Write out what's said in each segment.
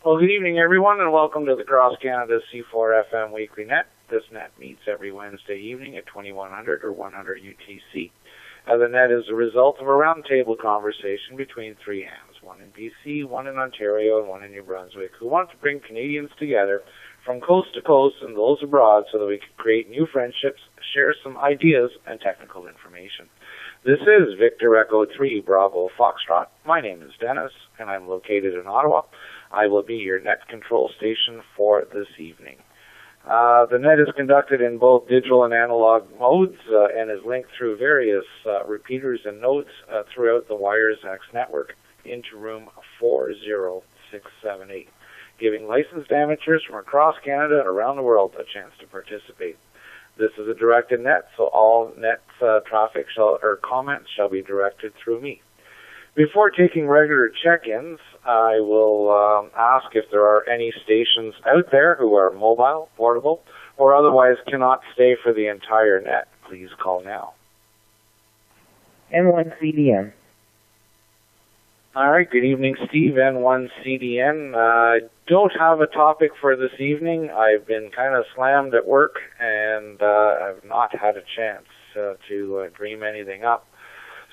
Well, good evening, everyone, and welcome to the Cross Canada C4FM Weekly Net. This net meets every Wednesday evening at 2100 or 100 UTC. The net is a result of a roundtable conversation between three hands, one in BC, one in Ontario, and one in New Brunswick, who want to bring Canadians together from coast to coast and those abroad so that we can create new friendships, share some ideas, and technical information. This is Victor Echo 3 Bravo Foxtrot. My name is Dennis, and I'm located in Ottawa. I will be your net control station for this evening. The net is conducted in both digital and analog modes and is linked through various repeaters and nodes throughout the WiresX network into room 40678, giving licensed amateurs from across Canada and around the world a chance to participate. This is a directed net, so all net traffic or comments shall be directed through me. Before taking regular check-ins, I will ask if there are any stations out there who are mobile, portable, or otherwise cannot stay for the entire net. Please call now. N1CDN. All right, good evening, Steve, N1CDN. I don't have a topic for this evening. I've been kind of slammed at work, and I've not had a chance to dream anything up.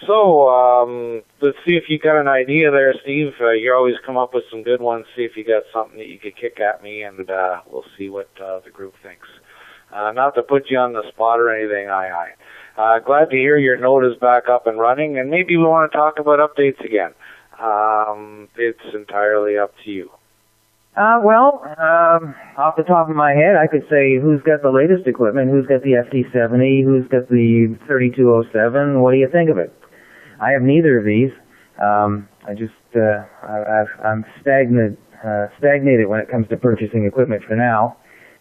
So, let's see if you got an idea there, Steve. You always come up with some good ones. See if you got something that you could kick at me, and we'll see what the group thinks. Not to put you on the spot or anything, glad to hear your node is back up and running, and maybe we want to talk about updates again. It's entirely up to you. Off the top of my head, I could say who's got the latest equipment, who's got the FT70, who's got the 3207, what do you think of it? I have neither of these. I'm stagnated when it comes to purchasing equipment for now.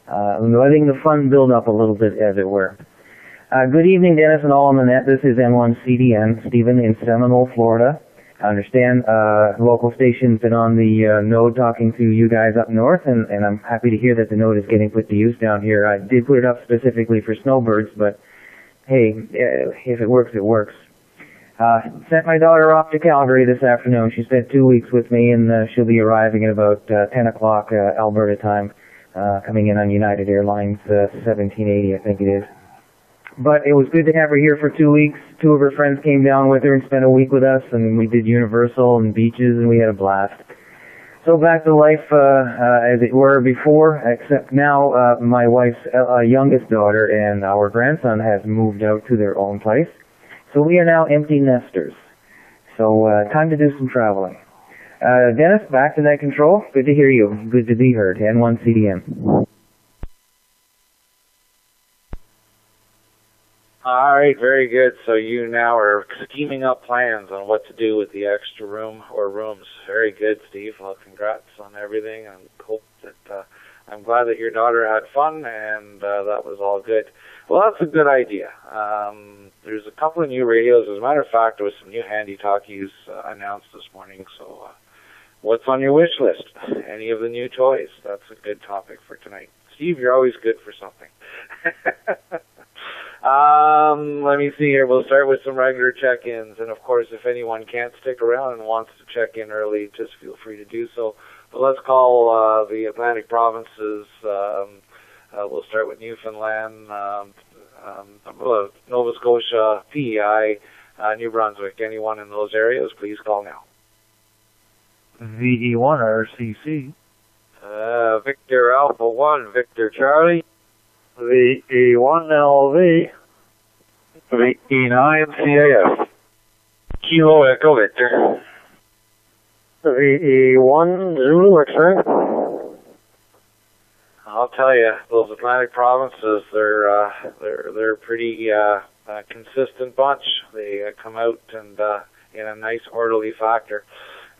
I'm letting the fun build up a little bit, as it were. Good evening, Dennis and all on the net. This is N1CDN, Stephen in Seminole, Florida. I understand local station's been on the node talking to you guys up north, and I'm happy to hear that the node is getting put to use down here. I did put it up specifically for snowbirds, but hey, if it works, it works. Sent my daughter off to Calgary this afternoon. She spent 2 weeks with me, and she'll be arriving at about 10 o'clock Alberta time, coming in on United Airlines 1780, I think it is. But it was good to have her here for 2 weeks. Two of her friends came down with her and spent a week with us, and we did Universal and beaches, and we had a blast. So back to life as it were before, except now my wife's youngest daughter and our grandson has moved out to their own place. So we are now empty nesters. So time to do some traveling. Dennis, back to net control. Good to hear you. Good to be heard. N1CDN. All right, very good. So you now are scheming up plans on what to do with the extra room or rooms. Very good, Steve. Well, congrats on everything. I hope that I'm glad that your daughter had fun and that was all good. Well, that's a good idea. There's a couple of new radios. As a matter of fact, there was some new handy-talkies announced this morning. So what's on your wish list? Any of the new toys? That's a good topic for tonight. Steve, you're always good for something. Let me see here. We'll start with some regular check-ins. And, of course, if anyone can't stick around and wants to check in early, just feel free to do so. But let's call the Atlantic provinces. We'll start with Newfoundland, Nova Scotia, PEI, New Brunswick. Anyone in those areas, please call now. VE1RCC. Victor Alpha 1, Victor Charlie. VE1LV. VE9CAF. Kilo Echo Victor. VE1 Zulu X-ray. I'll tell you, those Atlantic provinces, they're pretty consistent bunch. They come out and in a nice orderly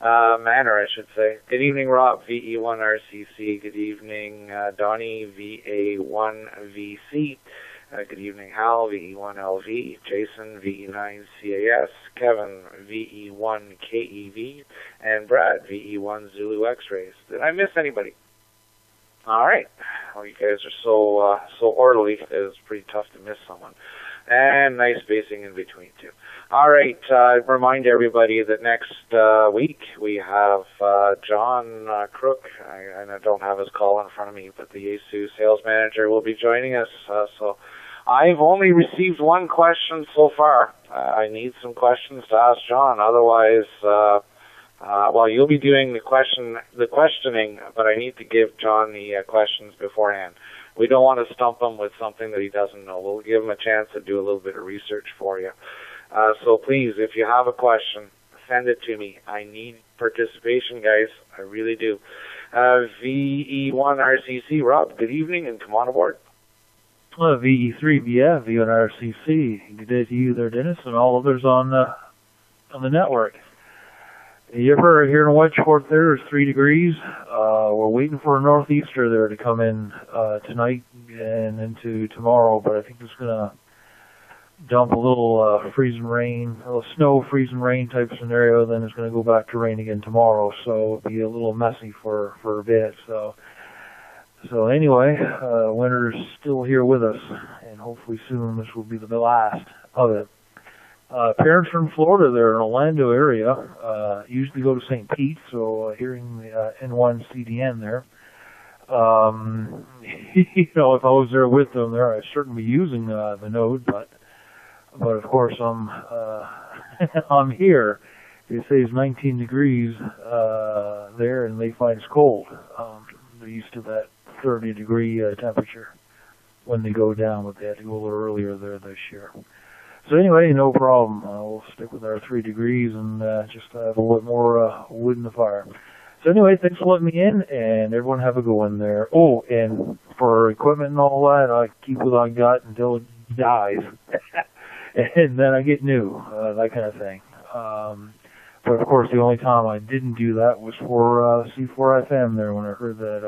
manner, I should say. Good evening, Rob, VE1RCC. Good evening, Donnie, VA1VC. Good evening, Hal, VE1LV. Jason, VE9CAS. Kevin, VE1KEV. And Brad, VE1 Zulu X-rays. Did I miss anybody? All right. Well, you guys are so orderly, it's pretty tough to miss someone. And nice spacing in between, too. All right, remind everybody that next week we have John Crook. I don't have his call in front of me, but the Yaesu sales manager will be joining us. So I've only received one question so far. I need some questions to ask John. Otherwise, well, you'll be doing the questioning, but I need to give John the questions beforehand. We don't want to stump him with something that he doesn't know. We'll give him a chance to do a little bit of research for you. So please, if you have a question, send it to me. I need participation, guys. I really do. VE1RCC, Rob, good evening and come on aboard. VE3, V1RCC. Good day to you there, Dennis, and all others on the network. You ever here in Wedgeport there is 3 degrees. We're waiting for a northeaster there to come in tonight and into tomorrow, but I think it's going to dump a little freezing rain, a little snow, freezing rain type scenario, then it's going to go back to rain again tomorrow, so it'll be a little messy for a bit. So anyway, winter's still here with us, and hopefully soon this will be the last of it. Parents from Florida there in Orlando area usually go to St. Pete, so hearing the N1 CDN there, if I was there with them there, I'd certainly be using the node, but of course I'm here. They say it's 19 degrees there, and they find it's cold. They're used to that 30-degree temperature when they go down, but they had to go a little earlier there this year. So anyway, no problem. We'll stick with our 3 degrees and just have a little bit more wood in the fire. So anyway, thanks for letting me in, and everyone have a good one there. Oh, and for equipment and all that, I keep what I got until it dies. And then I get new, that kind of thing. But of course, the only time I didn't do that was for C4FM there when I heard that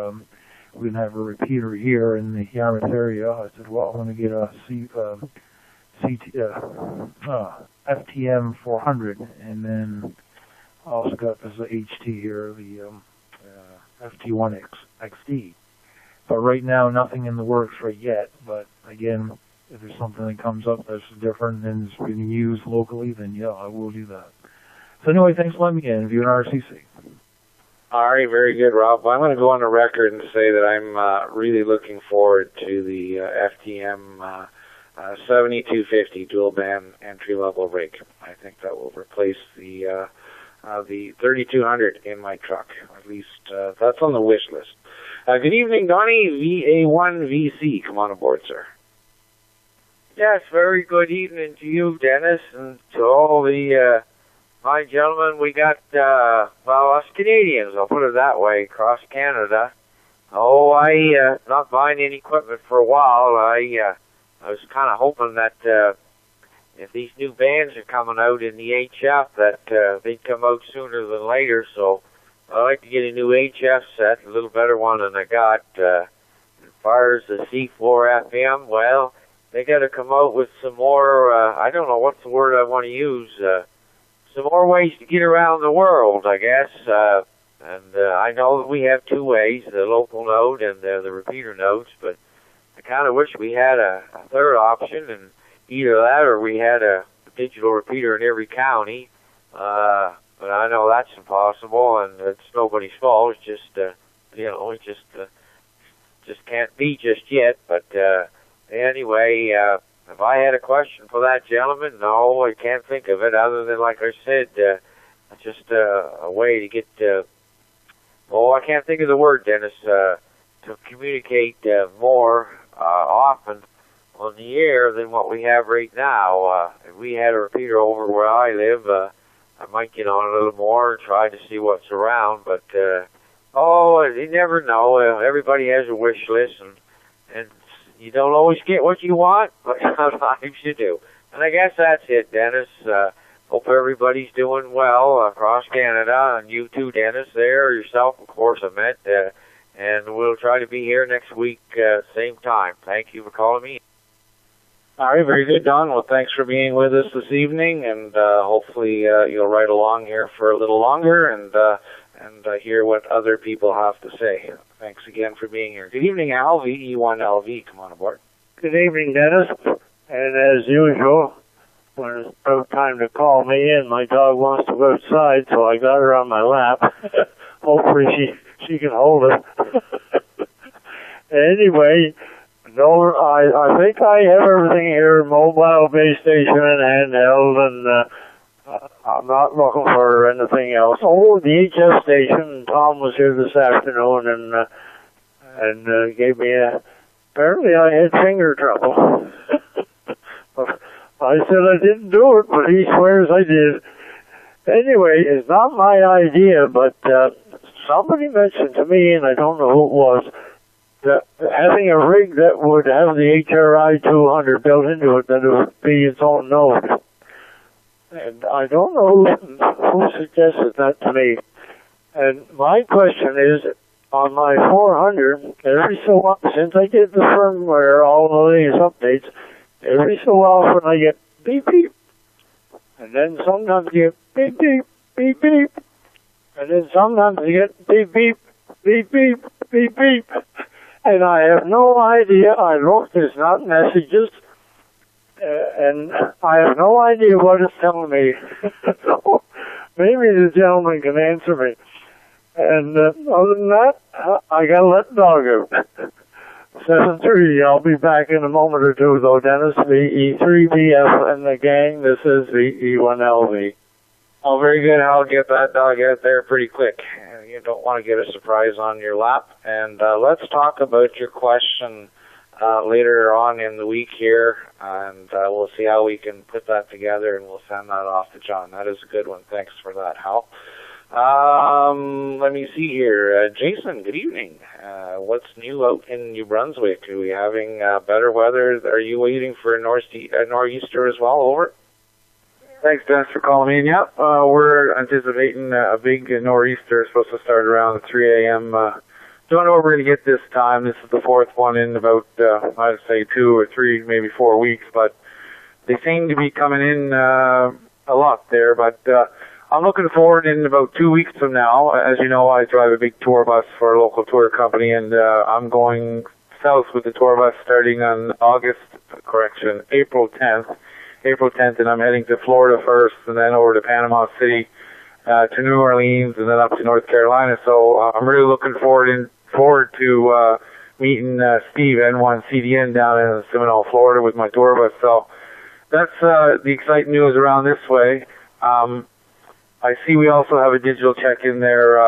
we didn't have a repeater here in the Yarmouth area. I said, well, I'm going to get a FTM 400, and then I also got this HT here, the FT1 XD. But right now, nothing in the works right yet. But again, if there's something that comes up that's different and is being used locally, then yeah, I will do that. So anyway, thanks for letting me in. VNRCC. All right, very good, Rob. I'm going to go on the record and say that I'm really looking forward to the FTM 7250 dual band entry level rig. I think that will replace the 3200 in my truck. At least that's on the wish list. Good evening, Donnie. VA1VC. Come on aboard, sir. Yes, very good evening to you, Dennis, and to all the fine gentlemen we got, well, us Canadians, I'll put it that way, across Canada. Oh, I not buying any equipment for a while. I was kind of hoping that if these new bands are coming out in the HF, that they'd come out sooner than later, so I'd like to get a new HF set, a little better one than I got. As far as the C4FM, well, they got to come out with some more, I don't know what's the word I want to use, some more ways to get around the world, I guess. And I know that we have 2 ways, the local node and the repeater nodes, but I kind of wish we had a third option, and either that or we had a digital repeater in every county. But I know that's impossible, and it's nobody's fault. It's just, it just can't be just yet. But anyway, if I had a question for that gentleman, no, I can't think of it other than, like I said, just a way to get, I can't think of the word, Dennis, to communicate more often on the air than what we have right now. If we had a repeater over where I live, I might get on a little more and try to see what's around, but you never know. Everybody has a wish list, and you don't always get what you want, but sometimes you do. And I guess that's it, Dennis. Hope everybody's doing well across Canada, and you too, Dennis, there, yourself, of course, I meant, and we'll try to be here next week, same time. Thank you for calling me. All right, very good, Don. Well, thanks for being with us this evening, and hopefully you'll ride along here for a little longer and hear what other people have to say. Thanks again for being here. Good evening, Al, VE1LV. Come on aboard. Good evening, Dennis. And as usual, when it's about time to call me in, my dog wants to go outside, so I got her on my lap. Hopefully she can hold it. Anyway, no, I think I have everything here, mobile base station and handheld, and I'm not looking for anything else. Oh, the HS station, Tom was here this afternoon and gave me apparently I had finger trouble. I said I didn't do it, but he swears I did. Anyway, it's not my idea, but somebody mentioned to me, and I don't know who it was, that having a rig that would have the HRI 200 built into it, that it would be its own node. And I don't know who suggested that to me. And my question is, on my 400, every so often, since I did the firmware, all the latest updates, every so often I get beep beep, and then sometimes you get beep beep, beep beep, and then sometimes you get beep beep, beep beep, beep beep, and I have no idea. I looked, it's not messages, and I have no idea what it's telling me. So maybe the gentleman can answer me. And other than that, I gotta let the dog out. 7-3, I'll be back in a moment or two though, Dennis. VE3BF and the gang, this is VE1LV. Oh, very good. I'll get that dog out there pretty quick. You don't want to get a surprise on your lap. And let's talk about your question later on in the week here, and we'll see how we can put that together, and we'll send that off to John. That is a good one. Thanks for that, Hal. Let me see here. Jason, good evening. What's new out in New Brunswick? Are we having better weather? Are you waiting for a nor'easter as well? Over. Thanks, Dennis, for calling me in. Yeah, we're anticipating a big nor'easter. Supposed to start around 3 a.m. Don't know what we're going to get this time. This is the fourth one in about, I'd say 2 or 3, maybe 4 weeks, but they seem to be coming in a lot there. But I'm looking forward in about 2 weeks from now. As you know, I drive a big tour bus for a local tour company, and I'm going south with the tour bus starting on April 10th, and I'm heading to Florida first, and then over to Panama City, to New Orleans, and then up to North Carolina. So I'm really looking forward to meeting Steve N1CDN down in Seminole, Florida with my tour bus. So that's the exciting news around this way. I see we also have a digital check-in there,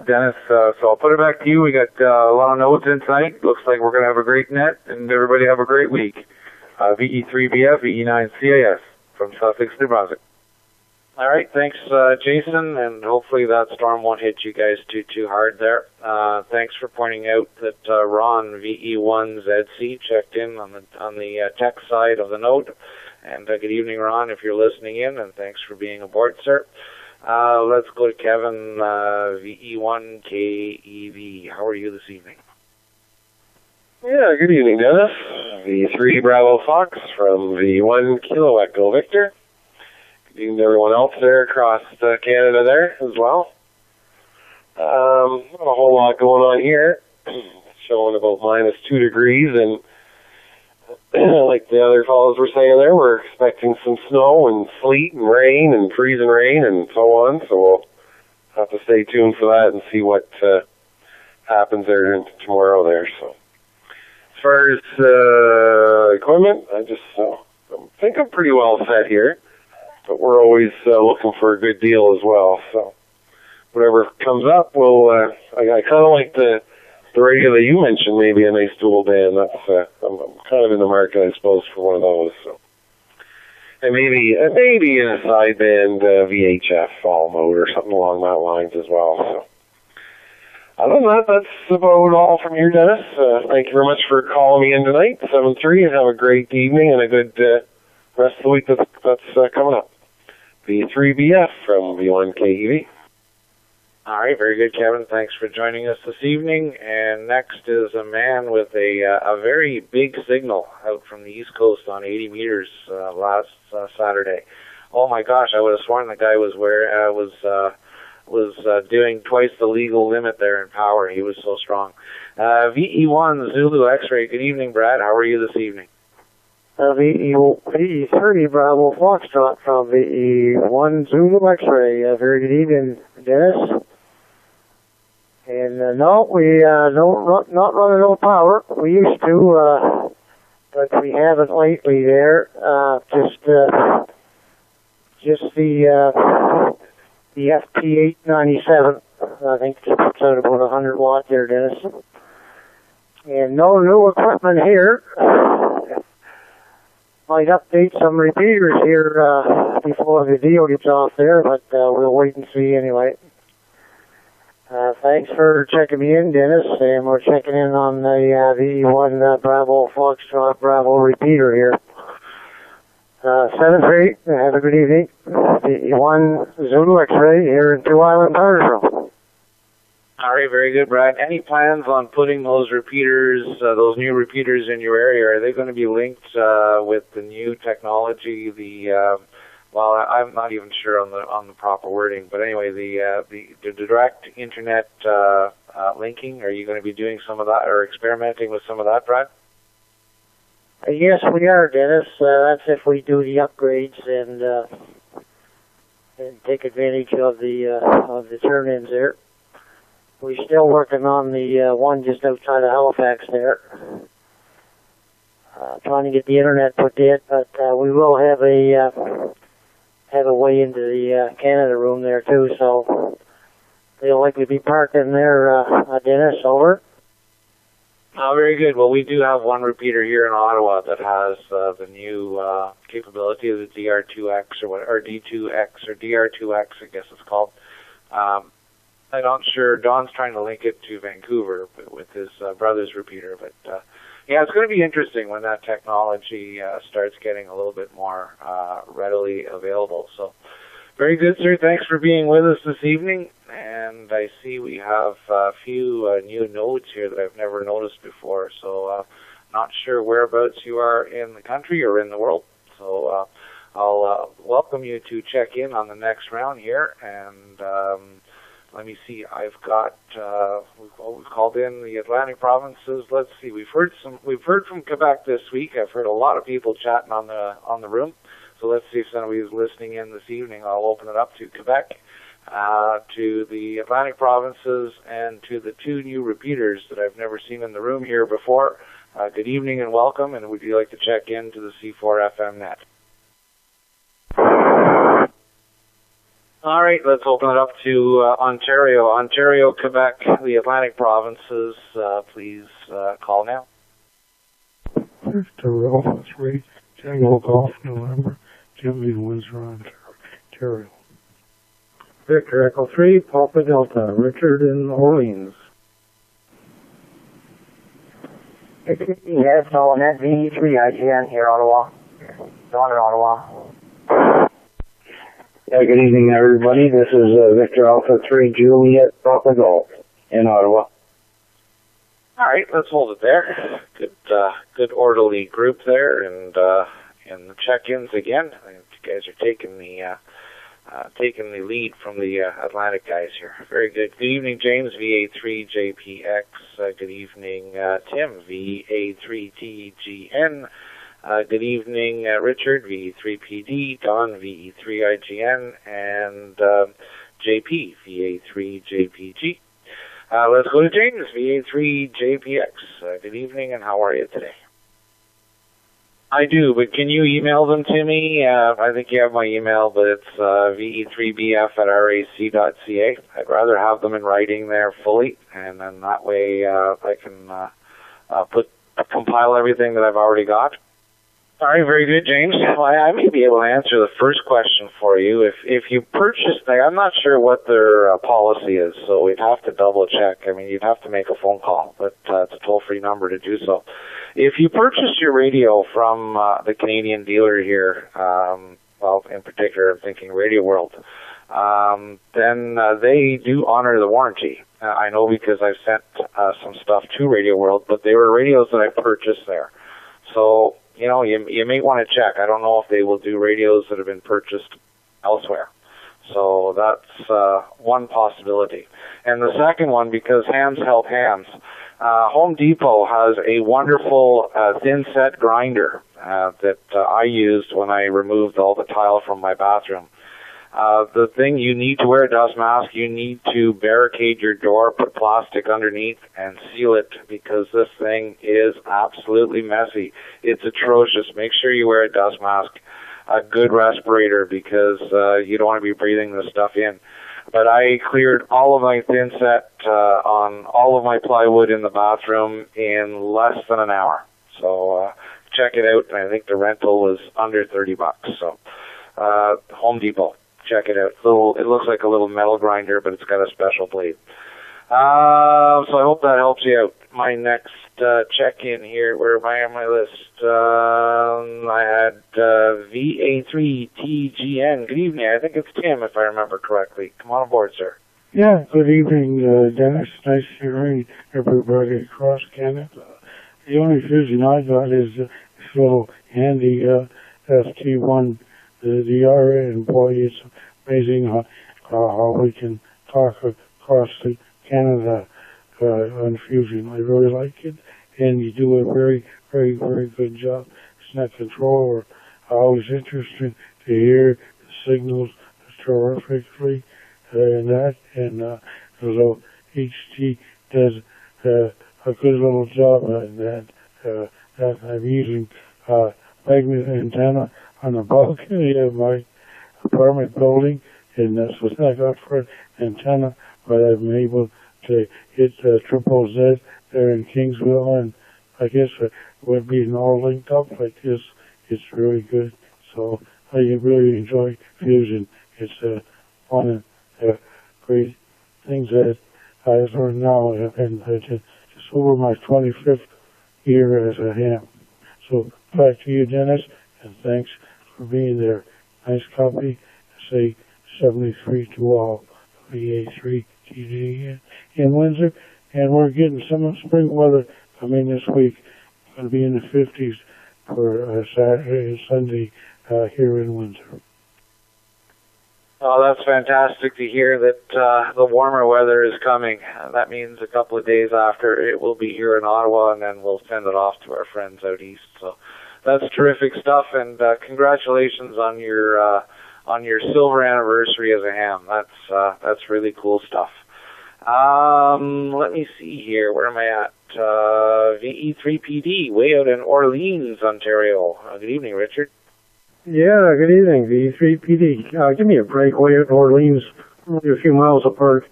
Dennis, so I'll put it back to you. We got a lot of notes in tonight. Looks like we're going to have a great net, and everybody have a great week. VE3BF, VE9CAS from Sussex, New Brunswick. All right, thanks, Jason, and hopefully that storm won't hit you guys too hard there. Thanks for pointing out that Ron, VE1ZC, checked in on the tech side of the node. And good evening, Ron, if you're listening in, and thanks for being aboard, sir. Let's go to Kevin, VE1KEV. How are you this evening? Yeah, good evening, Dennis. V3 Bravo Fox from V1 Kilo Echo Victor. Good evening to everyone else there across Canada there as well. Not a whole lot going on here. Showing about -2 degrees, and like the other fellows were saying there, we're expecting some snow and sleet and rain and freezing rain and so on, so we'll have to stay tuned for that and see what happens there tomorrow there. So as far as equipment, I think I'm pretty well set here, but we're always looking for a good deal as well, so whatever comes up, I kind of like the radio that you mentioned, maybe a nice dual band. That's I'm kind of in the market, I suppose, for one of those. So, and maybe in a sideband VHF all mode or something along that lines as well. So, other than that, that's about all from here, Dennis. Thank you very much for calling me in tonight, 7-3, and have a great evening and a good rest of the week that's coming up. V3BF from V1KEV. All right, very good, Kevin. Thanks for joining us this evening. And next is a man with a very big signal out from the East Coast on 80 meters last Saturday. Oh my gosh, I would have sworn the guy was doing twice the legal limit there in power. He was so strong. VE1 Zulu X-ray. Good evening, Brad. How are you this evening? VE3 Bravo Foxtrot from VE1 Zulu X-ray. Very good evening, Dennis. And no, we not running no power. We used to, but we haven't lately. There, just the FT897. I think just puts out about 100 watts there, Dennis. And no new equipment here. Might update some repeaters here before the deal gets off there, but we'll wait and see anyway. Thanks for checking me in, Dennis, and we're checking in on the VE1 Bravo Foxtrot Bravo repeater here. 7-3, have a good evening. VE1 Zulu X-ray here in Two Island Powersville. All right, very good, Brad. Any plans on putting those repeaters, those new repeaters in your area? Are they going to be linked with the new technology? Well, I'm not even sure on the proper wording, but anyway, the direct internet linking. Are you going to be doing some of that or experimenting with some of that, Brad? Yes, we are, Dennis. That's if we do the upgrades and take advantage of the turn-ins there. We're still working on the one just outside of Halifax there. Trying to get the internet put in, but we will have a way into the Canada room there too, so they'll likely be parking there, Dennis, over. Very good. Well, we do have one repeater here in Ottawa that has the new capability of the DR2X or D2X or DR2X, I guess it's called. I'm not sure. Don's trying to link it to Vancouver with his brother's repeater, but yeah, it's going to be interesting when that technology starts getting a little bit more readily available. So, very good, sir. Thanks for being with us this evening. And I see we have a few new nodes here that I've never noticed before. So, not sure whereabouts you are in the country or in the world. So, I'll welcome you to check in on the next round here. And let me see. I've got we've called in the Atlantic provinces. Let's see. We've heard from Quebec this week. I've heard a lot of people chatting on the room. So let's see if somebody's listening in this evening. I'll open it up to Quebec, to the Atlantic provinces, and to the two new repeaters that I've never seen in the room here before. Good evening and welcome. And would you like to check in to the C4FM net? All right, let's open it up to Ontario, Quebec, the Atlantic provinces. Please call now. Victor Alpha 3, Tango Golf, November, Jimmy, Windsor, Ontario. Victor Echo 3, Papa Delta, Richard in Orleans. Yes, all net VE3 IGN here, Ottawa. Don in Ottawa. Yeah, good evening, everybody. This is Victor Alpha 3 Juliet Papa Golf in Ottawa. All right, let's hold it there. Good orderly group there, and the check-ins again. I think you guys are taking the lead from the Atlantic guys here. Very good. Good evening, James, VA3 JPX. Good evening, Tim, VA3 TGN. Good evening, Richard, VE3PD, Don, VE3 IGN, and JP, VA3 JPG. Let's go to James, VA3 JPX. Good evening, and how are you today? I do, but can you email them to me? I think you have my email, but it's ve3bf@rac.ca. I'd rather have them in writing there fully, and then that way I can compile everything that I've already got. All right, very good, James. Well, I may be able to answer the first question for you. If you purchase, I'm not sure what their policy is, so we'd have to double check. I mean, you'd have to make a phone call, but it's a toll-free number to do so. If you purchase your radio from the Canadian dealer here, well, in particular, I'm thinking Radio World, then they do honor the warranty. I know because I've sent some stuff to Radio World, but they were radios that I purchased there. So, you know, you may want to check. I don't know if they will do radios that have been purchased elsewhere. So that's one possibility. And the second one, because hands help hands, Home Depot has a wonderful thin set grinder that I used when I removed all the tile from my bathroom. The thing, you need to wear a dust mask, you need to barricade your door, put plastic underneath, and seal it, because this thing is absolutely messy. It's atrocious. Make sure you wear a dust mask, a good respirator, because you don't want to be breathing this stuff in. But I cleared all of my thin set on all of my plywood in the bathroom in less than an hour. So check it out. I think the rental was under $30. So Home Depot, check it out. It looks like a little metal grinder, but it's got a special blade. So I hope that helps you out. My next check-in here, where am I on my list? I had VA3TGN. Good evening. I think it's Tim, if I remember correctly. Come on aboard, sir. Yeah, good evening, Dennis. Nice hearing everybody across Canada. The only fusion I got is this little handy ST1 DR, and boy, it's amazing how we can talk across Canada on fusion. I really like it, and you do a very, very, very good job. It's not controller. Always interesting to hear the signals terrifically, and so HT does a good little job at that. I'm using magnet antenna on the balcony of my apartment building, and that's what I got for an antenna, but I'm able to hit Triple Z there in Kingsville, and I guess it would be all linked up like this. It's really good. So I really enjoy fusion. It's one of the great things that I've learned now, and just over my 25th year as a ham. So back to you, Dennis, and thanks for being there. Nice copy. Say 73 to all. VA3 TD in Windsor, and we're getting some spring weather coming this week. It's going to be in the 50s for Saturday and Sunday here in Windsor. Oh, that's fantastic to hear that the warmer weather is coming. That means a couple of days after it will be here in Ottawa, and then we'll send it off to our friends out east. So that's terrific stuff, and congratulations on your silver anniversary as a ham. That's really cool stuff. Let me see here. Where am I at? VE3PD, way out in Orleans, Ontario. Good evening, Richard. Yeah, good evening, VE3PD. Give me a break, way out in Orleans, only a few miles apart.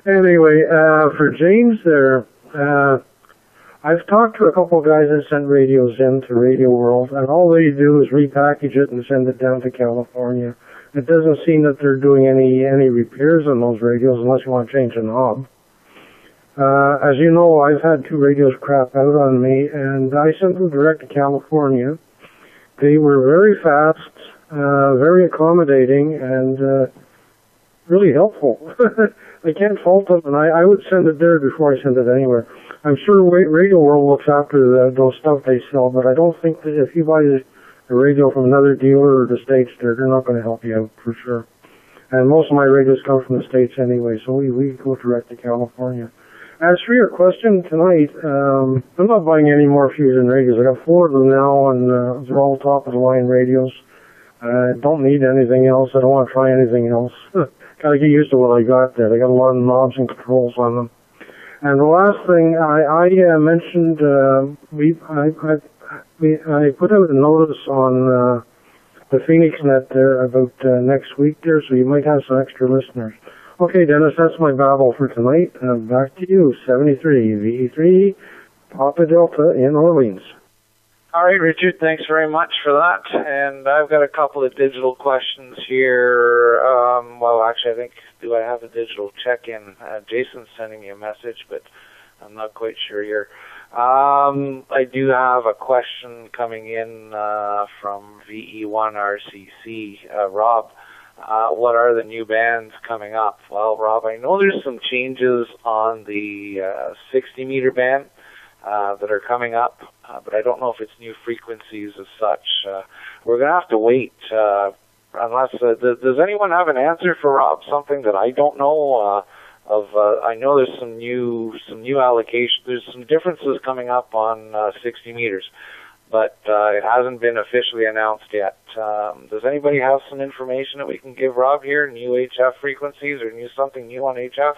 Anyway, for James there, I've talked to a couple of guys that sent radios in to Radio World, and all they do is repackage it and send it down to California. It doesn't seem that they're doing any repairs on those radios unless you want to change the knob. As you know, I've had two radios crap out on me, and I sent them direct to California. They were very fast, very accommodating, and really helpful. I can't fault them, and I would send it there before I send it anywhere. I'm sure Radio World looks after those stuff they sell, but I don't think that if you buy a radio from another dealer or the States, they're not going to help you out for sure. And most of my radios come from the States anyway, so we go direct to California. As for your question tonight, I'm not buying any more Fusion radios. I got 4 of them now, and they're all top-of-the-line radios. I don't need anything else. I don't want to try anything else. Got to get used to what I got there. They got a lot of knobs and controls on them. And the last thing I mentioned, I put out a notice on the Phoenix Net there about next week there, so you might have some extra listeners. Okay, Dennis, that's my babble for tonight. Back to you, 73 VE3 Papa Delta in Orleans. All right, Richard, thanks very much for that. And I've got a couple of digital questions here. Well, actually, I think, do I have a digital check-in? Jason's sending me a message, but I'm not quite sure here. I do have a question coming in from VE1RCC. Rob, what are the new bands coming up? Well, Rob, I know there's some changes on the 60-meter band that are coming up, but I don't know if it's new frequencies as such. We're going to have to wait unless... does anyone have an answer for Rob? Something that I don't know? I know there's some new allocation. There's some differences coming up on 60 meters, but it hasn't been officially announced yet. Does anybody have some information that we can give Rob here? New HF frequencies or something new on HF?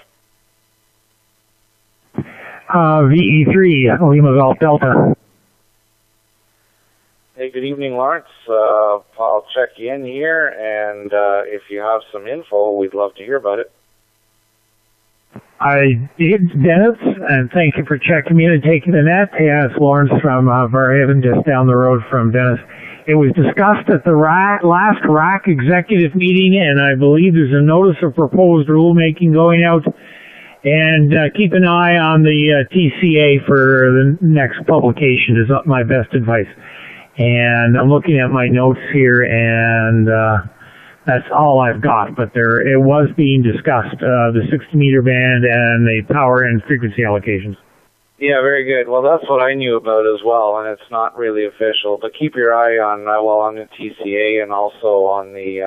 VE3 Lima Golf Delta. Hey, good evening, Lawrence. I'll check you in here, and if you have some info, we'd love to hear about it. I did, Dennis, and thank you for checking me in and taking the net. Yeah, it's Lawrence from Barhaven, just down the road from Dennis. It was discussed at the last RAC executive meeting, and I believe there's a notice of proposed rulemaking going out. And keep an eye on the TCA for the next publication is my best advice. And I'm looking at my notes here, and that's all I've got. But it was being discussed, the 60-meter band and the power and frequency allocations. Yeah, very good. Well, that's what I knew about as well, and it's not really official. But keep your eye on the TCA and also on the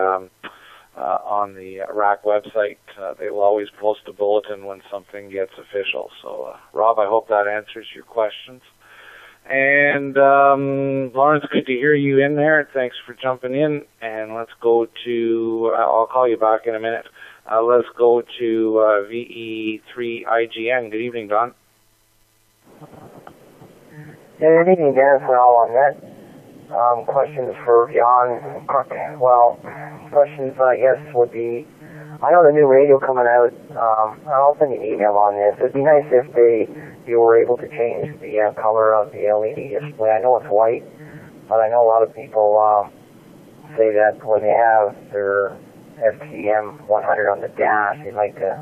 RAC website. They will always post a bulletin when something gets official. So, Rob, I hope that answers your questions. And Lawrence, good to hear you in there. Thanks for jumping in. And let's go to, I'll call you back in a minute. Let's go to VE3IGN. Good evening, Don. Good evening, Dennis, and all on that. Questions for Jan. Well, questions, I guess, would be, I know the new radio coming out. I'll send you an email on this. It'd be nice if you were able to change the color of the LED display. I know it's white, but I know a lot of people say that when they have their FTM 100 on the dash, they like to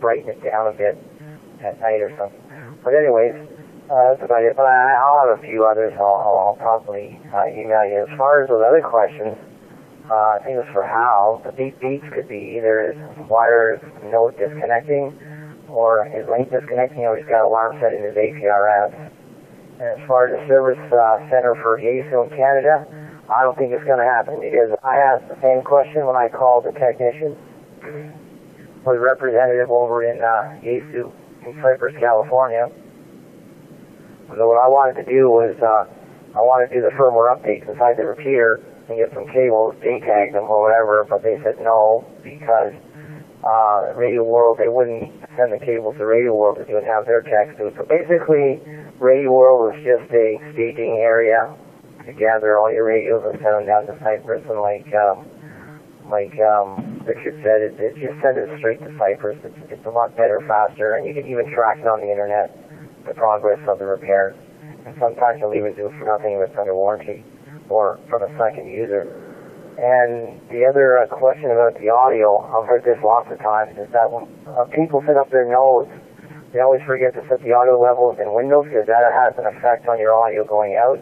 brighten it down a bit at night or something. But anyways, that's about it. But I'll have a few others I'll probably email you. As far as those other questions, I think it's for Hal. The beep beeps could be either his wire node disconnecting or his link disconnecting, or he's got alarm set in his APRS. And as far as the service center for Yesu in Canada, I don't think it's going to happen, because I asked the same question when I called the technician, or the representative over in Yesu in Cypress, California. So what I wanted to do was I wanted to do the firmware updates inside the repeater and get some cables, JTAG them or whatever, but they said no, because Radio World, they wouldn't send the cables to Radio World if you would have their techs do it. So basically, Radio World was just a staging area to gather all your radios and send them down to Cypress, and like Richard said, it just send it straight to Cypress. It's a lot better, faster, and you can even track it on the internet, the progress of the repairs. And sometimes you'll even do it for nothing if it's under warranty or from a second user. And the other question about the audio, I've heard this lots of times, is that when people set up their nodes, they always forget to set the audio levels in Windows, because that has an effect on your audio going out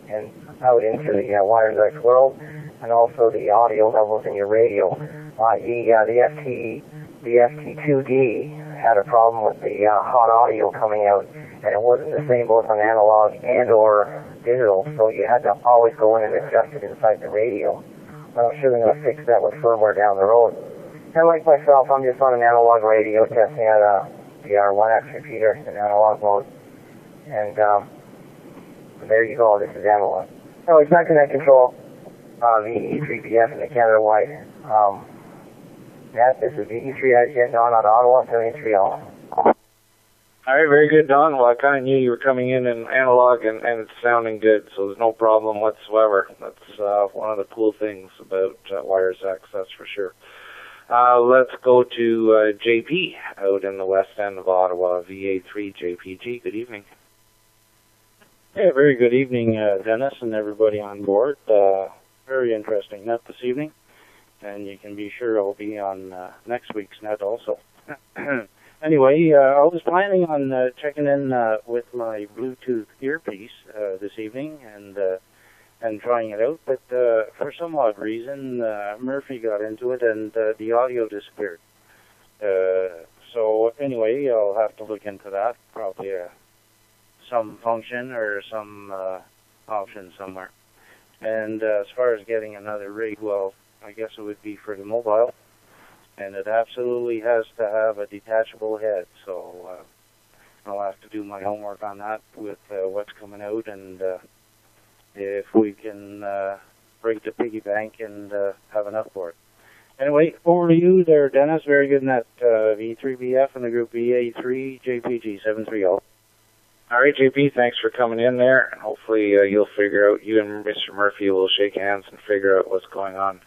and out into the wireless world, and also the audio levels in your radio. The FT2D had a problem with the hot audio coming out, and it wasn't the same both on analog and or digital, so you had to always go in and adjust it inside the radio. I'm sure they're going to fix that with firmware down the road. And like myself, I'm just on an analog radio testing out a VR1X repeater in analog mode. And there you go, this is analog. No, it's not connect control, VE3PF and the Canada-wide. This is VE3IGN Don on Ottawa 73L. All right, very good, Don. Well, I kind of knew you were coming in analog, and it's sounding good, so there's no problem whatsoever. That's one of the cool things about WiresX, that's for sure. Let's go to JP out in the west end of Ottawa, VA3 JPG. Good evening. Hey, very good evening, Dennis and everybody on board. Very interesting net this evening, and you can be sure I'll be on next week's net also. Anyway, I was planning on checking in with my Bluetooth earpiece this evening and trying it out, but for some odd reason, Murphy got into it and the audio disappeared. So anyway, I'll have to look into that, probably some function or some option somewhere. And as far as getting another rig, well, I guess it would be for the mobile. and it absolutely has to have a detachable head. So I'll have to do my homework on that with what's coming out, and if we can break the piggy bank and have enough for it. Anyway, over to you there, Dennis. Very good net. V3BF in the group VA3 JPG 730. All right, JP, thanks for coming in there. And hopefully you'll figure out, you and Mr. Murphy will shake hands and figure out what's going on.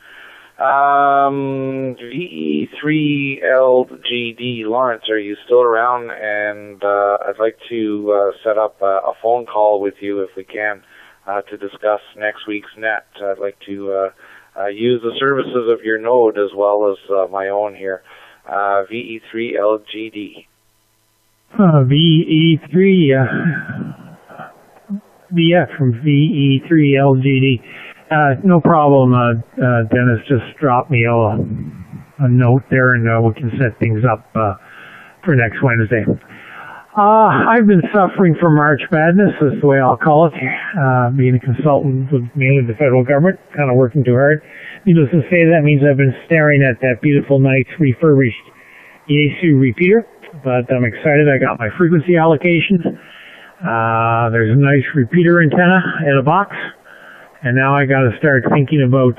VE3LGD, Lawrence, are you still around? And I'd like to set up a phone call with you if we can to discuss next week's net. I'd like to use the services of your node as well as my own here. VE3LGD. VE3, from VE3LGD. No problem, Dennis. Just drop me a note there, and we can set things up for next Wednesday. I've been suffering from March madness, is the way I'll call it. Being a consultant with mainly the federal government, kind of working too hard. Needless to say, that means I've been staring at that beautiful, nice, refurbished Yaesu repeater. But I'm excited. I got my frequency allocations. There's a nice repeater antenna in a box. And now I got to start thinking about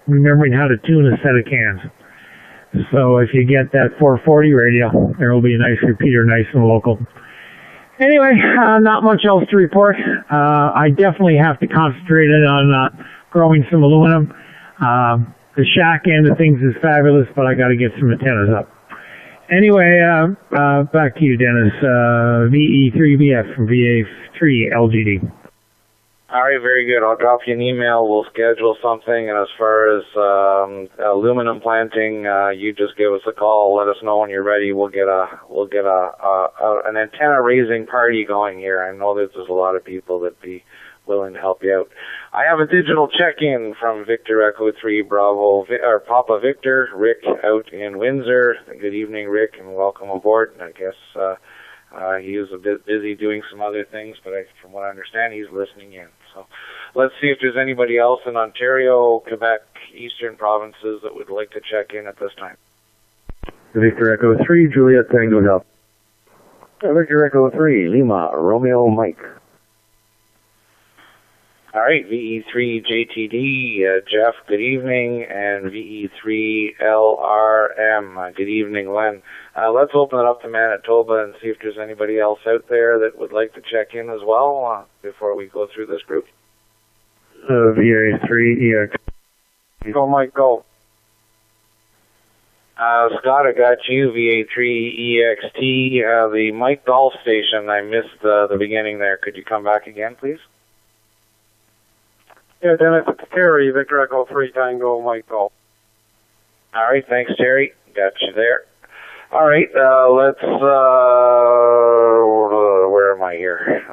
remembering how to tune a set of cans. So if you get that 440 radio, there will be a nice repeater, nice and local. Anyway, not much else to report. I definitely have to concentrate on growing some aluminum. The shack end of things is fabulous, but I got to get some antennas up. Anyway, back to you, Dennis. VE3BF from VA3LGD. All right, very good. I'll drop you an email. We'll schedule something. And as far as aluminum planting, you just give us a call. Let us know when you're ready. We'll get an antenna raising party going here. I know that there's a lot of people that'd be willing to help you out. I have a digital check-in from Victor Echo 3 Bravo or Papa Victor, Rick out in Windsor. Good evening, Rick, and welcome aboard. I guess he was a bit busy doing some other things, but from what I understand, he's listening in. So let's see if there's anybody else in Ontario, Quebec, Eastern provinces that would like to check in at this time. Victor Echo 3, Juliet Tango Delta. Victor Echo 3, Lima, Romeo Mike. All right, VE3JTD, Jeff, good evening, and VE3LRM, good evening, Len. Let's open it up to Manitoba and see if there's anybody else out there that would like to check in as well before we go through this group. VA3EX. Go, Mike, go. Scott, I got you, VA3EXT. The Mike Golf Station, I missed the beginning there. Could you come back again, please? Yeah, Dennis, it's Terry, Victor Echo 3 Tango, Mike Golf. All right, thanks, Terry. Got you there. All right, let's, where am I here?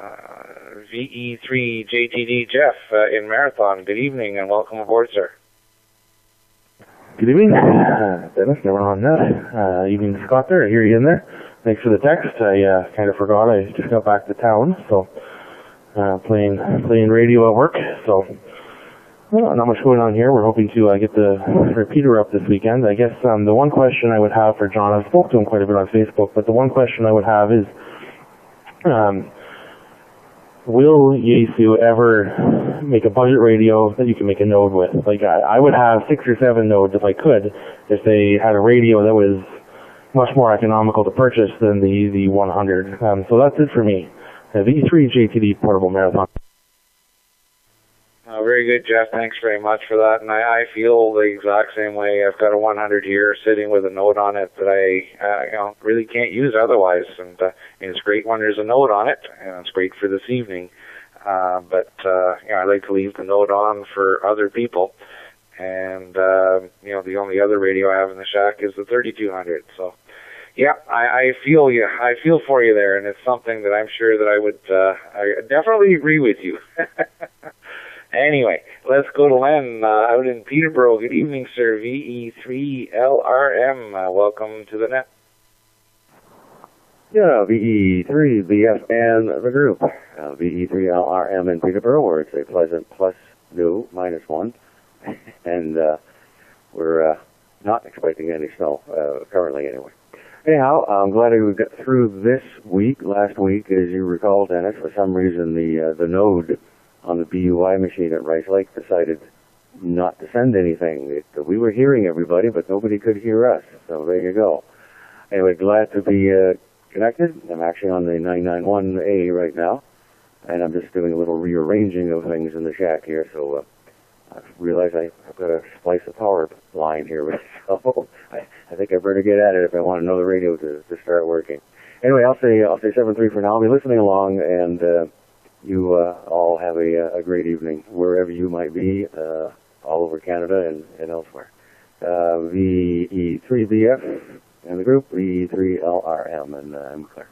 VE3JTD Jeff in Marathon. Good evening and welcome aboard, sir. Good evening, Dennis, never on that. Evening, Scott there. I hear you in there. Thanks for the text. I kind of forgot. I just got back to town, so playing radio at work. So not much going on here. We're hoping to get the repeater up this weekend. I guess the one question I would have for John, I've spoke to him quite a bit on Facebook, but the one question I would have is, will Yaesu ever make a budget radio that you can make a node with? Like, I would have 6 or 7 nodes if I could, if they had a radio that was much more economical to purchase than the 100. So that's it for me. V3JTD Portable Marathon. Very good, Jeff. Thanks very much for that. And I feel the exact same way. I've got a 100 here sitting with a node on it that I really can't use otherwise. And it's great when there's a node on it, and it's great for this evening. But I like to leave the node on for other people. And the only other radio I have in the shack is the 3200. So. Yeah, I feel you. I feel for you there, and it's something that I'm sure that I would I definitely agree with you. Anyway, let's go to Len out in Peterborough. Good evening, sir. VE3LRM. Welcome to the net. Yeah, VE3BF and the group. VE3LRM in Peterborough, where it's a pleasant plus new -1. And we're not expecting any snow, currently anyway. Anyhow, I'm glad we got through this week. Last week, as you recall, Dennis, for some reason the node on the BUI machine at Rice Lake decided not to send anything. We were hearing everybody, but nobody could hear us. So there you go. Anyway, glad to be connected. I'm actually on the 991A right now, and I'm just doing a little rearranging of things in the shack here. So I realize I've got to splice a power line here, so I think I better get at it if I want another radio to start working. Anyway, I'll say 7-3 for now. I'll be listening along, and you all have a great evening wherever you might be, all over Canada and elsewhere. VE3BF and the group, VE3LRM, and I'm clear.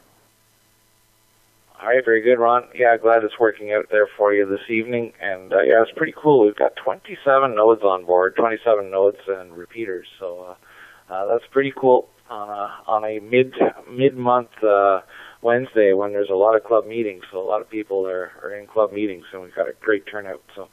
All right, very good, Ron. Yeah, glad it's working out there for you this evening. And yeah, it's pretty cool. We've got 27 nodes on board, 27 nodes and repeaters. So that's pretty cool on a mid-month Wednesday when there's a lot of club meetings. So a lot of people are in club meetings, and we've got a great turnout. So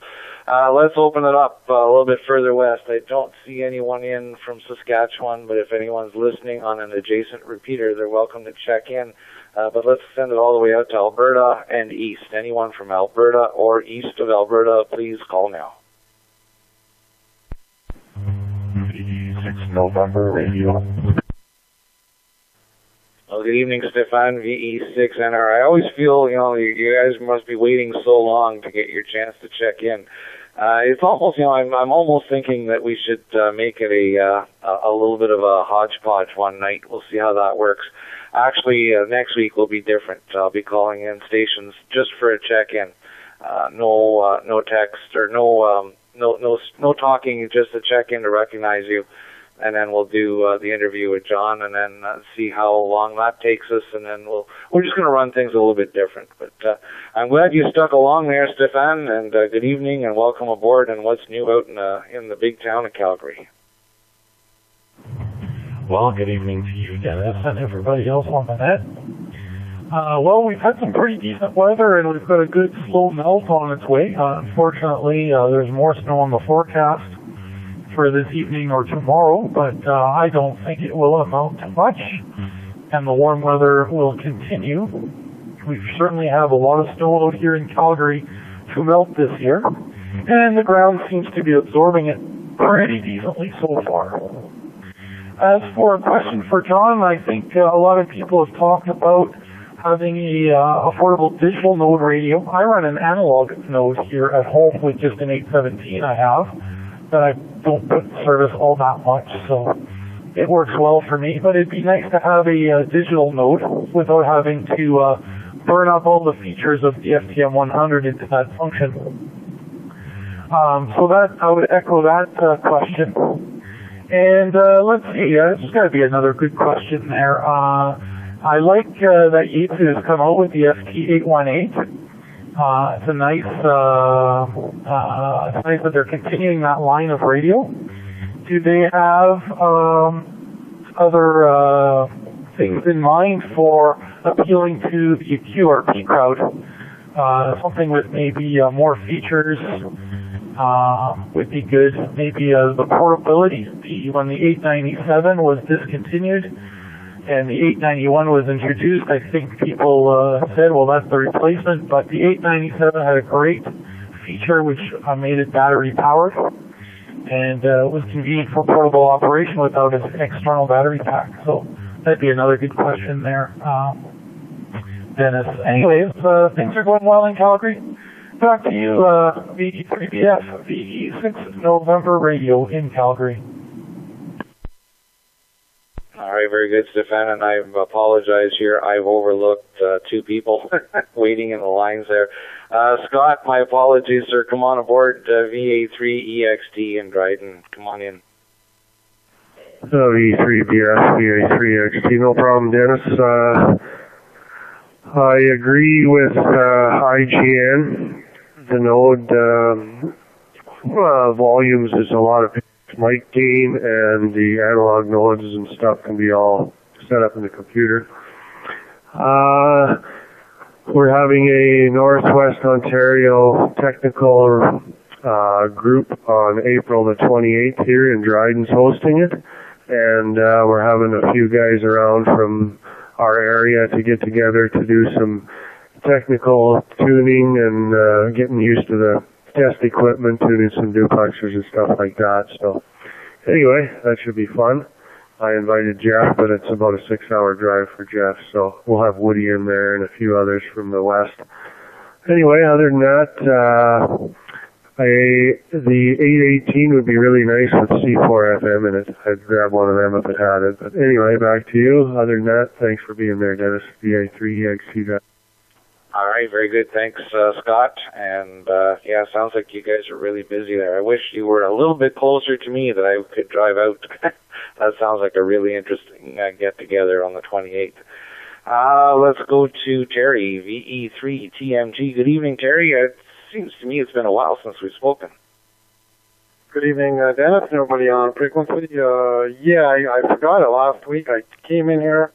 let's open it up a little bit further west. I don't see anyone in from Saskatchewan, but if anyone's listening on an adjacent repeater, they're welcome to check in. But let's send it all the way out to Alberta and east. Anyone from Alberta or east of Alberta, please call now. 6 November radio. Well, good evening, Stefan, VE6NR. I always feel, you guys must be waiting so long to get your chance to check in. It's almost, I'm almost thinking that we should make it a little bit of a hodgepodge one night. We'll see how that works. Actually, next week will be different. I'll be calling in stations just for a check-in. No text or no talking, just a check-in to recognize you. And then we'll do the interview with John, and then see how long that takes us, and then we're just going to run things a little bit different. But I'm glad you stuck along there, Stefan, and good evening and welcome aboard. And what's new out in the big town of Calgary? Well, good evening to you, Dennis, and everybody else on the net. Well, we've had some pretty decent weather, and we've got a good slow melt on its way. Unfortunately, there's more snow on the forecast for this evening or tomorrow, but I don't think it will amount to much, and the warm weather will continue. We certainly have a lot of snow out here in Calgary to melt this year, and the ground seems to be absorbing it pretty decently so far. As for a question for John, I think a lot of people have talked about having a affordable digital node radio. I run an analog node here at home with just an 817 I have, that I don't put in service all that much, so it works well for me. But it'd be nice to have a digital node without having to burn up all the features of the FTM 100 into that function. So that I would echo that question. And let's see, there's got to be another good question there. I like that Yaesu has come out with the FT818. It's nice that they're continuing that line of radio. Do they have other things in mind for appealing to the QRP crowd? Something with maybe more features would be good. Maybe the portability. When the 897 was discontinued and the 891 was introduced, I think people said, well, that's the replacement. But the 897 had a great feature which made it battery powered, and it was convenient for portable operation without an external battery pack. So that'd be another good question there, Dennis. Anyways, things are going well in Calgary. Back to you, VE3BF, VE6 November radio in Calgary. All right, very good, Stefan, and I apologize here. I've overlooked 2 people waiting in the lines there. Scott, my apologies, sir. Come on aboard VA3EXT in Dryden. Come on in. VE3BF, VA3EXT, no problem, Dennis. I agree with IGN. The node volumes is a lot of mic gain, and the analog nodes and stuff can be all set up in the computer. We're having a Northwest Ontario technical group on April the 28th here in Dryden's hosting it, and we're having a few guys around from our area to get together to do some technical tuning and getting used to the test equipment, tuning some duplexers and stuff like that. So anyway, that should be fun. I invited Jeff, but it's about a 6-hour drive for Jeff, so we'll have Woody in there and a few others from the west. Anyway, other than that, the 818 would be really nice with C4FM in it. I'd grab one of them if it had it. But anyway, back to you. Other than that, thanks for being there, Dennis. VA3EXC guy. All right, very good. Thanks, Scott. And yeah, sounds like you guys are really busy there. I wish you were a little bit closer to me that I could drive out. That sounds like a really interesting get-together on the 28th. Let's go to Terry, VE3TMG. Good evening, Terry. It seems to me it's been a while since we've spoken. Good evening, Dennis, and everybody on frequency. Yeah, I forgot it last week. I came in here,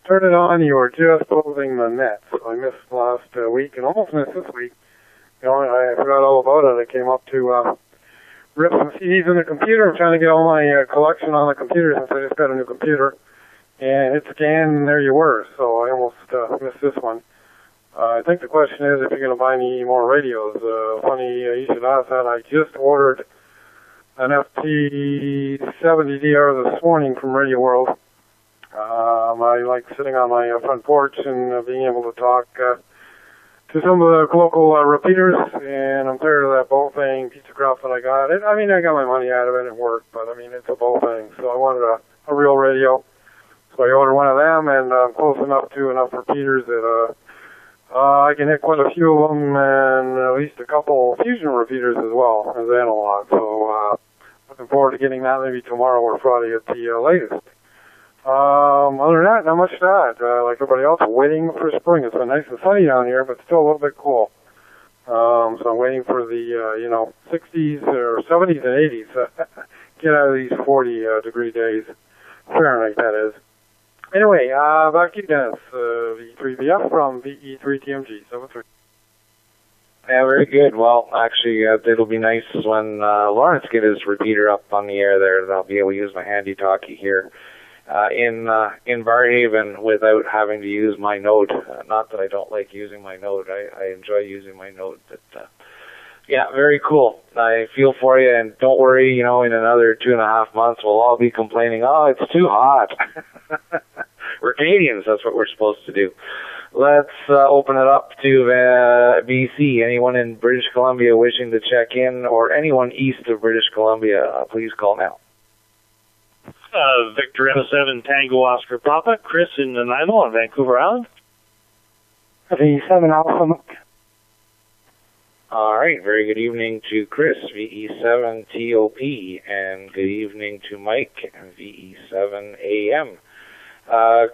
turned it on, you were just closing the net. So I missed last week and almost missed this week. You know, I forgot all about it. I came up to rip some CDs in the computer. I'm trying to get all my collection on the computer since I just got a new computer. And it scanned, and there you were. So I almost missed this one. I think the question is if you're going to buy any more radios. Funny you should ask that. I just ordered an FT70DR this morning from Radio World. I like sitting on my front porch and being able to talk to some of the local repeaters, and I'm tired of that ball thing piece of crap that I got. I mean, I got my money out of it, it worked, but I mean, it's a ball thing, so I wanted a real radio. So I ordered one of them, and I'm close enough to enough repeaters that I can hit quite a few of them, and at least a couple fusion repeaters as well as analog. So looking forward to getting that maybe tomorrow or Friday at the latest. Other than that, not much to add. Like everybody else, waiting for spring. It's been nice and sunny down here, but still a little bit cool. So I'm waiting for the 60s or 70s and 80s. Get out of these 40-degree days, Fahrenheit, that is. Anyway, back to you, Dennis. V3BF from VE3TMG 73. Yeah, very good. Well, actually, it'll be nice when Lawrence get his repeater up on the air there, that I'll be able to use my handy-talkie here in Barhaven without having to use my node. Not that I don't like using my node. I enjoy using my node, but yeah, very cool. I feel for you, and don't worry, in another 2.5 months we'll all be complaining, oh, it's too hot. We're Canadians, that's what we're supposed to do. Let's open it up to BC. Anyone in British Columbia wishing to check in, or anyone east of British Columbia, please call now. Victor M7 Tango Oscar Papa, Chris in Nanaimo on Vancouver Island. V7 Alpha. All right, very good evening to Chris, VE7TOP, and good evening to Mike, VE7AM.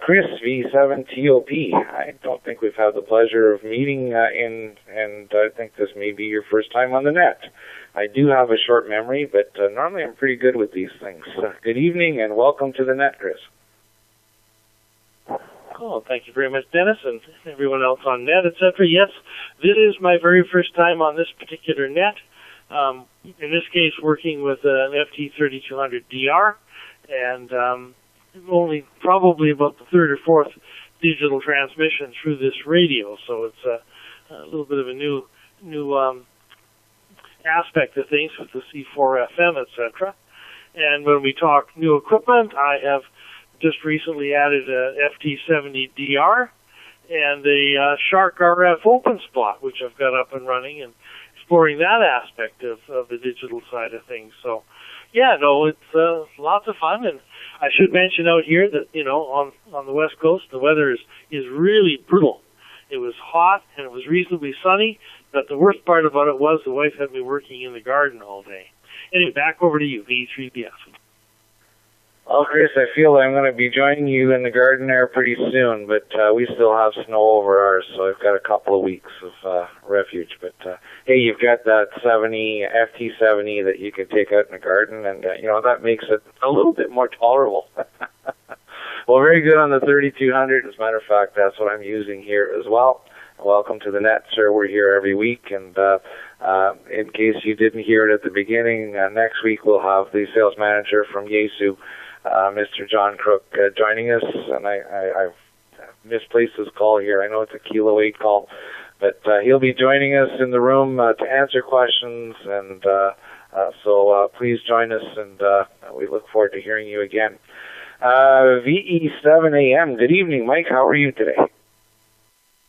Chris, VE7TOP, I don't think we've had the pleasure of meeting, and I think this may be your first time on the net. I do have a short memory, but normally I'm pretty good with these things. Good evening, and welcome to the net, Chris. Oh, thank you very much, Dennis, and everyone else on net, etc. Yes, this is my very first time on this particular net. In this case, working with an FT3200DR, and only probably about the third or fourth digital transmission through this radio, so it's a little bit of a new aspect of things with the C4FM, etc. And when we talk new equipment, I have just recently added a FT70DR and a Shark RF open spot, which I've got up and running and exploring that aspect of the digital side of things. So, yeah, no, it's lots of fun. And I should mention out here that, on the West Coast, the weather is really brutal. It was hot and it was reasonably sunny, but the worst part about it was the wife had me working in the garden all day. Anyway, back over to you, V3BF. Well, Chris, I feel I'm going to be joining you in the garden there pretty soon, but we still have snow over ours, so I've got a couple of weeks of refuge. But, hey, you've got that FT70 that you can take out in the garden, and, that makes it a little bit more tolerable. Well, very good on the 3200. As a matter of fact, that's what I'm using here as well. Welcome to the net, sir. We're here every week, and in case you didn't hear it at the beginning, next week we'll have the sales manager from Yesu, Mr. John Crook, joining us, and I've misplaced his call here. I know it's a Kilo 8 call, but he'll be joining us in the room to answer questions, and so please join us, and we look forward to hearing you again. VE7AM, good evening, Mike. How are you today?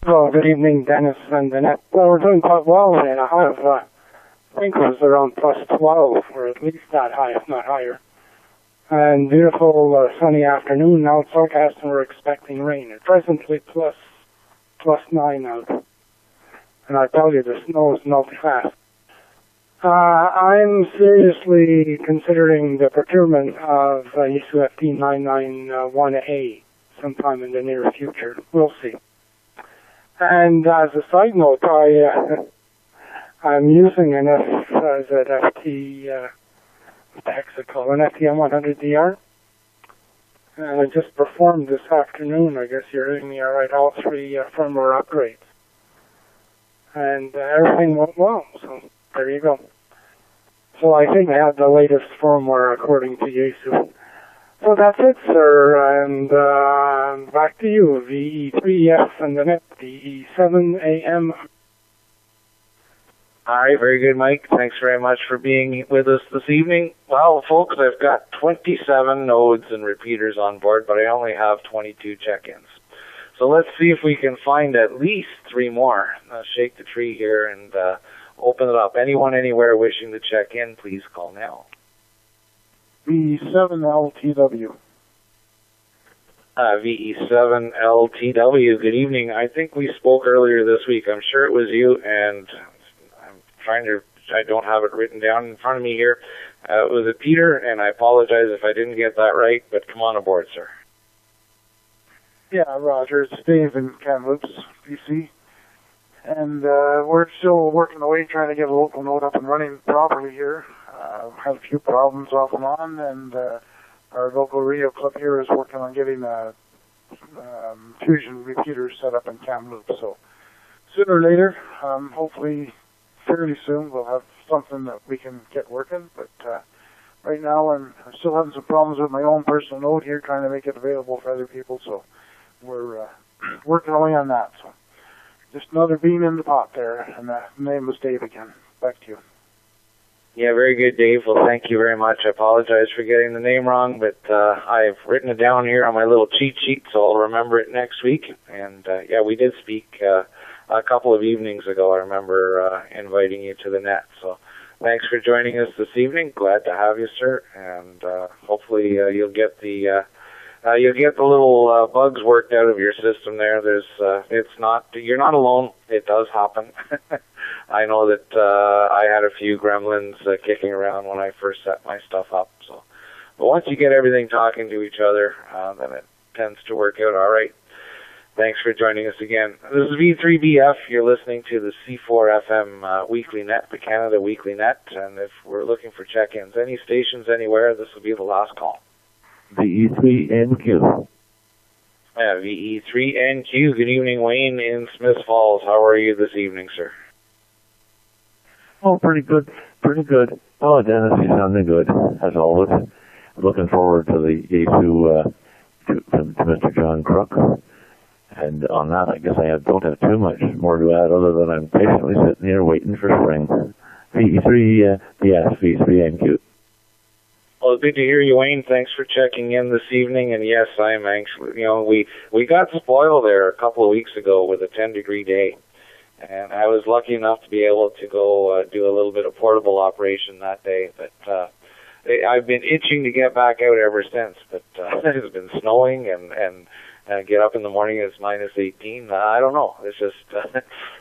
Well, good evening, Dennis and Annette. Well, we're doing quite well, and I have, I think it was around plus 12, or at least that high, if not higher. And beautiful sunny afternoon. Now it's forecast and we're expecting rain. At presently plus 9 out. And I tell you, the snow is melting fast. I'm seriously considering the procurement of Yesu FT991A sometime in the near future. We'll see. And as a side note, I'm using an FT, what the heck's it called, an FTM100DR. And I just performed this afternoon, I guess you're hearing me all right, all 3 firmware upgrades. And everything went well, so there you go. So I think I have the latest firmware according to Yesu. So that's it, sir, and back to you, VE3F and the net, VE7AM. All right, very good, Mike. Thanks very much for being with us this evening. Well, folks, I've got 27 nodes and repeaters on board, but I only have 22 check-ins. So let's see if we can find at least 3 more. Shake the tree here and open it up. Anyone, anywhere wishing to check in, please call now. VE7LTW. VE7LTW, good evening. I think we spoke earlier this week. I'm sure it was you, and I don't have it written down in front of me here. Was it Peter? And I apologize if I didn't get that right, but come on aboard, sir. Yeah, Roger. It's Dave in Kamloops, BC. And we're still working away trying to get a local node up and running properly here. Had a few problems off and on, and our local radio club here is working on getting fusion repeaters set up in Kamloops. So sooner or later, hopefully fairly soon, we'll have something that we can get working. But right now, I'm still having some problems with my own personal node here, trying to make it available for other people. So we're working away on that. So just another bean in the pot there, and the name was Dave again. Back to you. Yeah, very good, Dave. Well, thank you very much. I apologize for getting the name wrong, but I've written it down here on my little cheat sheet, so I'll remember it next week. And yeah, we did speak a couple of evenings ago. I remember inviting you to the net. So thanks for joining us this evening. Glad to have you, sir. And hopefully you'll get the little bugs worked out of your system there. You're not alone. It does happen. I know that I had a few gremlins kicking around when I first set my stuff up. So, but once you get everything talking to each other, then it tends to work out all right. Thanks for joining us again. This is V3BF. You're listening to the C4FM Weekly Net, the Canada Weekly Net. And if we're looking for check-ins, any stations, anywhere, this will be the last call. VE3NQ. VE3NQ. Good evening, Wayne in Smith Falls. How are you this evening, sir? Oh, pretty good. Oh, Dennis, you sounding good, as always. Looking forward to the Yesu, to Mr. John Crook. And on that, I guess I don't have too much more to add, other than I'm patiently sitting here waiting for spring. VE3NQ. Well, good to hear you, Wayne. Thanks for checking in this evening. And yes, I'm anxious. You know, we got spoiled there a couple of weeks ago with a 10-degree day. And I was lucky enough to be able to go do a little bit of portable operation that day. But I've been itching to get back out ever since. But it's been snowing and get up in the morning, it's minus 18. I don't know. It's just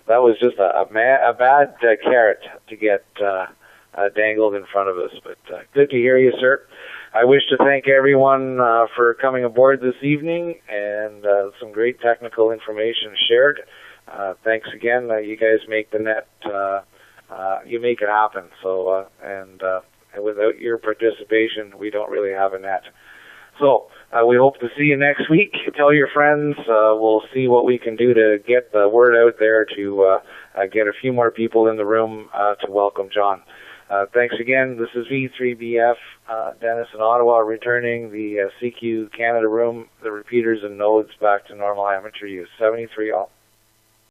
that was just a bad carrot to get dangled in front of us. But good to hear you, sir. I wish to thank everyone for coming aboard this evening, and some great technical information shared. Thanks again. You guys make the net, you make it happen. So, and without your participation, we don't really have a net. So we hope to see you next week. Tell your friends. We'll see what we can do to get the word out there to get a few more people in the room to welcome John. Thanks again. This is V3BF, Dennis in Ottawa, returning the CQ Canada room, the repeaters and nodes back to normal amateur use. 73 all.